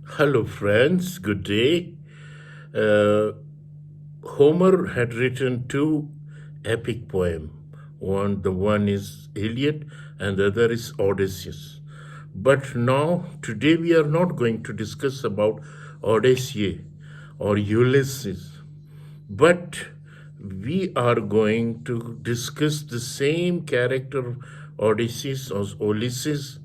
Hello, friends. Good day. Uh, Homer had written two epic poems. The one is Iliad, and the other is Odysseus. But now, today, we are not going to discuss about Odyssey or Ulysses, but we are going to discuss the same character, Odysseus or Ulysses,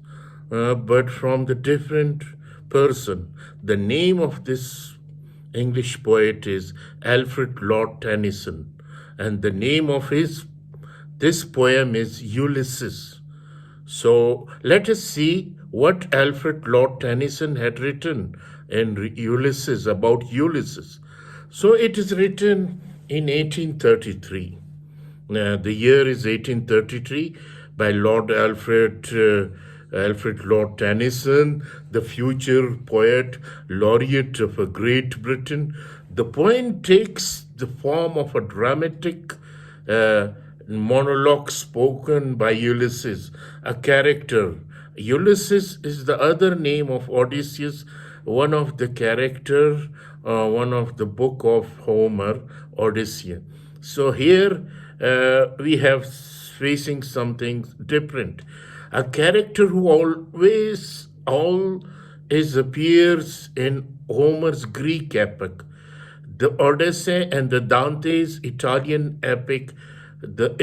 but from the different person. The name of this English poet is Alfred Lord Tennyson, and the name of this poem is Ulysses. So let us see what Alfred Lord Tennyson had written in Ulysses about Ulysses. So it is written in 1833. The year is 1833 by Alfred Lord Tennyson, the future poet laureate of Great Britain. The poem takes the form of a dramatic monologue spoken by Ulysses, a character. Ulysses is the other name of Odysseus, one of the character, one of the book of Homer, Odyssey. So here we have facing something different. A character who always appears in Homer's Greek epic, the Odyssey, and the Dante's Italian epic, the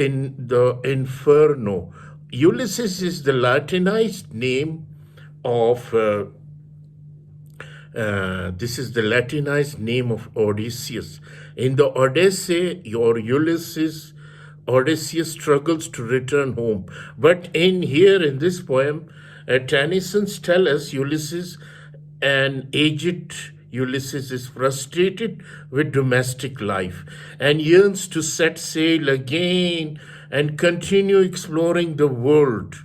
Inferno. Ulysses is the Latinized name of this is the Latinized name of Odysseus. In the Odyssey, your Ulysses, Odysseus struggles to return home. But in this poem, Tennyson tells us Ulysses, an aged Ulysses, is frustrated with domestic life and yearns to set sail again and continue exploring the world.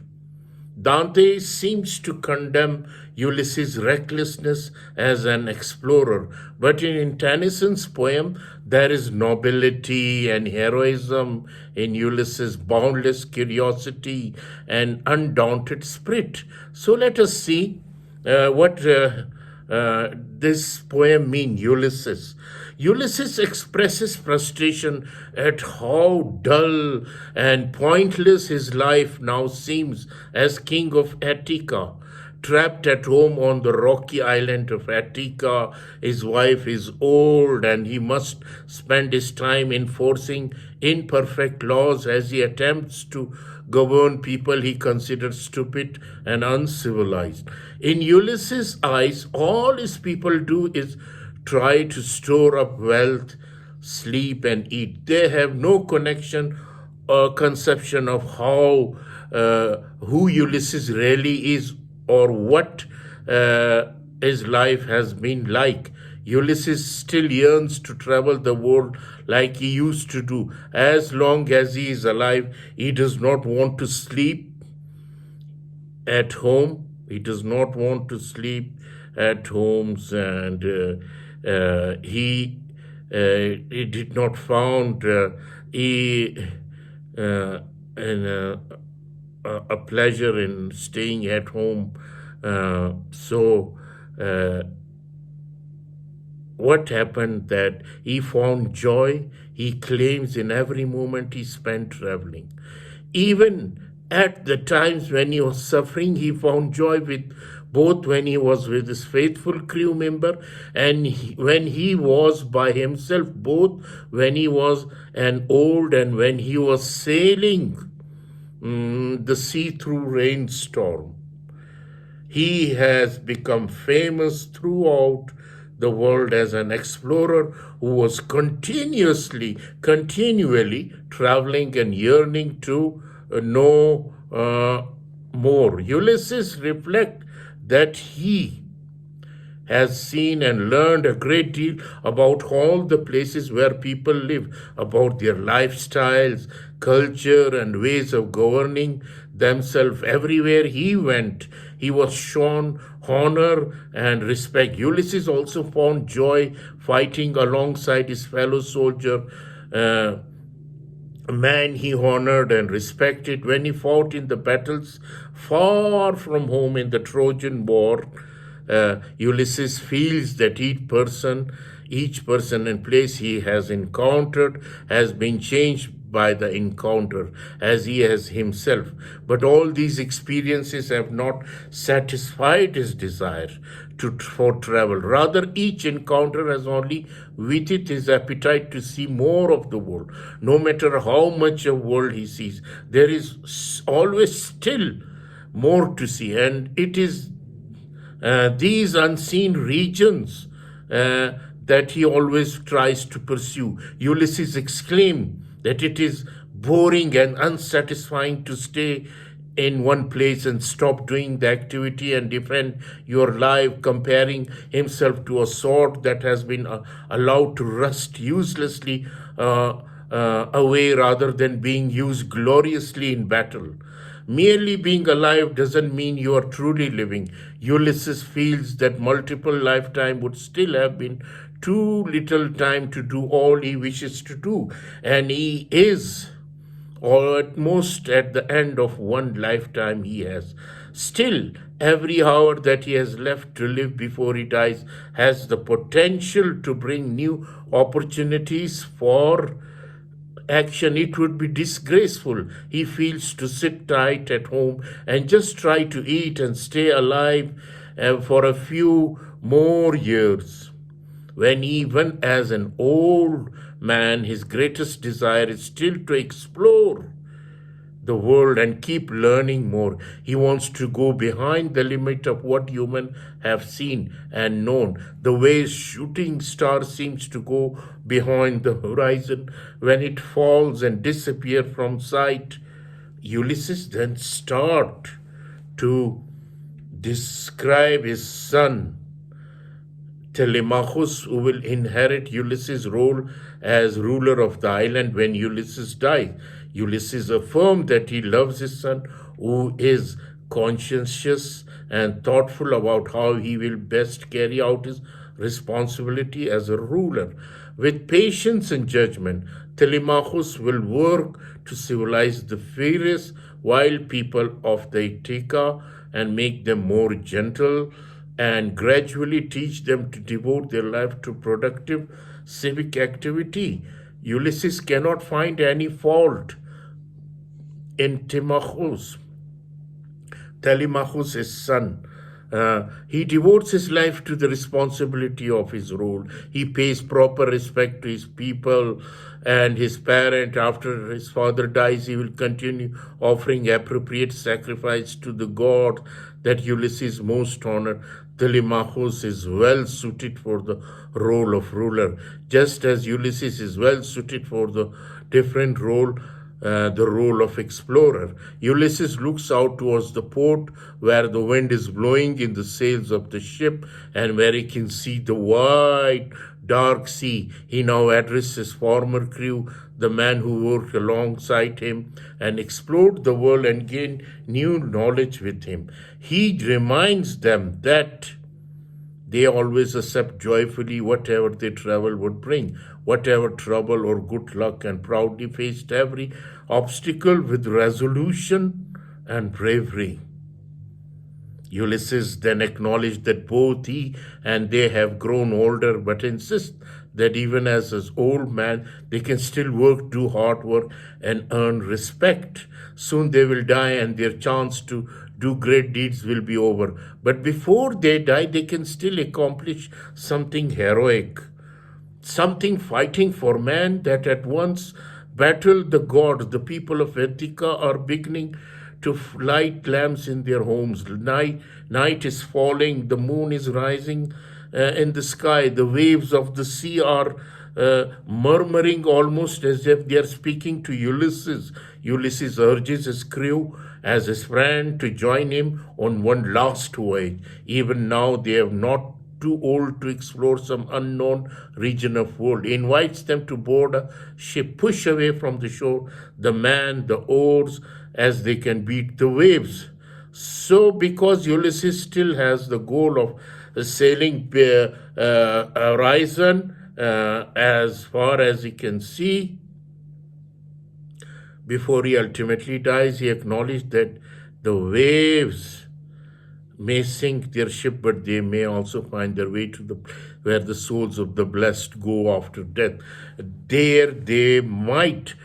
Dante seems to condemn Ulysses' recklessness as an explorer, but in Tennyson's poem, there is nobility and heroism in Ulysses' boundless curiosity and undaunted spirit. So let us see what this poem means, Ulysses. Ulysses expresses frustration at how dull and pointless his life now seems as king of Attica. Trapped at home on the rocky island of Attica, his wife is old and he must spend his time enforcing imperfect laws as he attempts to govern people he considers stupid and uncivilized. In Ulysses' eyes, all his people do is try to store up wealth, sleep, and eat. They have no connection or conception of who Ulysses really is or what his life has been like. Ulysses still yearns to travel the world like he used to do. As long as he is alive, he does not want to sleep at home. He does not want to sleep at homes, and he did not found a pleasure in staying at home. So what happened that he found joy, he claims, in every moment he spent traveling. Even at the times when he was suffering, he found joy both when he was with his faithful crew member and when he was by himself, both when he was an old and when he was sailing the sea through rainstorm. He has become famous throughout the world as an explorer who was continually traveling and yearning to know more. Ulysses reflects that he has seen and learned a great deal about all the places where people live, about their lifestyles, culture, and ways of governing themselves. Everywhere he went, he was shown honor and respect. Ulysses also found joy fighting alongside his fellow soldier, a man he honored and respected. When he fought in the battles far from home in the Trojan War, Ulysses feels that each person and place he has encountered has been changed by the encounter as he has himself. But all these experiences have not satisfied his desire for travel. Rather, each encounter has only with it his appetite to see more of the world. No matter how much of world he sees, there is always still more to see. And it is these unseen regions that he always tries to pursue. Ulysses exclaimed that it is boring and unsatisfying to stay in one place and stop doing the activity and defend your life, comparing himself to a sword that has been allowed to rust uselessly away rather than being used gloriously in battle. Merely being alive doesn't mean you are truly living. Ulysses feels that multiple lifetime would still have been too little time to do all he wishes to do, and he is, or at most at the end of one lifetime he has. Still, every hour that he has left to live before he dies has the potential to bring new opportunities for action. It would be disgraceful, he feels, to sit tight at home and just try to eat and stay alive for a few more years, when even as an old man his greatest desire is still to explore the world and keep learning more. He wants to go behind the limit of what humans have seen and known, the way shooting star seems to go behind the horizon when it falls and disappears from sight. Ulysses then starts to describe his son Telemachus, who will inherit Ulysses' role as ruler of the island when Ulysses dies. Ulysses affirmed that he loves his son, who is conscientious and thoughtful about how he will best carry out his responsibility as a ruler. With patience and judgment, Telemachus will work to civilize the furious wild people of the Ithaca and make them more gentle, and gradually teach them to devote their life to productive civic activity. Ulysses cannot find any fault in Telemachus, his son. He devotes his life to the responsibility of his role. He pays proper respect to his people and his parent. After his father dies, he will continue offering appropriate sacrifice to the god that Ulysses most honor. Telemachus is well suited for the role of ruler, just as Ulysses is well suited for the different role, the role of explorer. Ulysses looks out towards the port where the wind is blowing in the sails of the ship and where he can see the wide, dark sea. He now addresses his former crew, the man who worked alongside him and explored the world and gained new knowledge with him. He reminds them that they always accept joyfully whatever their travel would bring, whatever trouble or good luck, and proudly faced every obstacle with resolution and bravery. Ulysses then acknowledged that both he and they have grown older, but insists that even as an old man, they can still work, do hard work, and earn respect. Soon they will die, and their chance to do great deeds will be over. But before they die, they can still accomplish something heroic, something fighting for man that at once battled the gods. The people of Ithaca are beginning to light lamps in their homes. Night is falling, the moon is rising in the sky. The waves of the sea are murmuring almost as if they are speaking to Ulysses. Ulysses urges his crew as his friend to join him on one last voyage. Even now they are not too old to explore some unknown region of world. He invites them to board a ship, push away from the shore the man, the oars, as they can beat the waves. So because Ulysses still has the goal of sailing horizon as far as he can see, before he ultimately dies, he acknowledged that the waves may sink their ship, but they may also find their way to the where the souls of the blessed go after death. There they might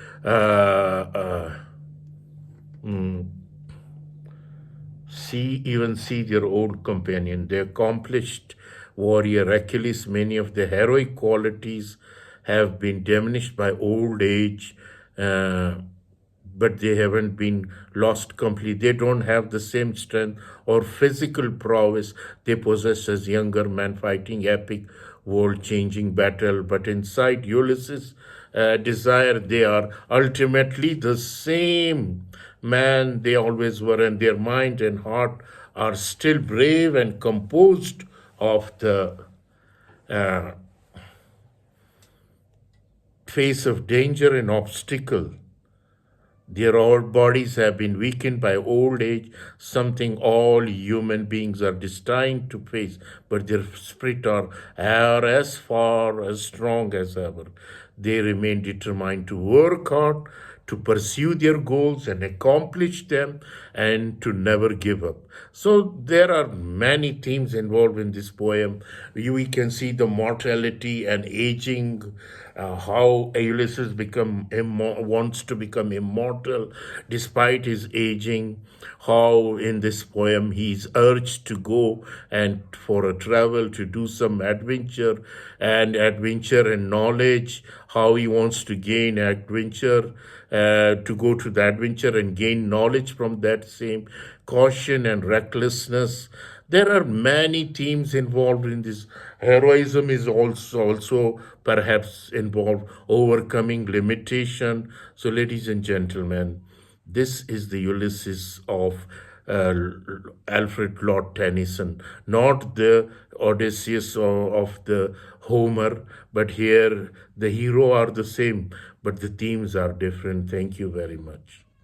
see their old companion, the accomplished warrior Achilles. Many of the heroic qualities have been diminished by old age, but they haven't been lost completely. They don't have the same strength or physical prowess they possessed as younger men fighting epic world-changing battle. But inside Ulysses' desire, they are ultimately the same man they always were, and their mind and heart are still brave and composed of the face of danger and obstacle. Their old bodies have been weakened by old age, something all human beings are destined to face, but their spirit are as far as strong as ever. They remain determined to work hard, to pursue their goals and accomplish them, and to never give up. So there are many themes involved in this poem. We can see the mortality and aging, how Ulysses wants to become immortal despite his aging, how in this poem he's urged to go and for a travel to do some adventure and knowledge, how he wants to gain adventure, to go to the adventure and gain knowledge from that same, caution and recklessness. There are many themes involved in this. Heroism is also perhaps involved overcoming limitation. So, ladies and gentlemen, this is the Ulysses of Alfred Lord Tennyson, not the Odysseus of the Homer, but here the hero are the same, but the themes are different. Thank you very much.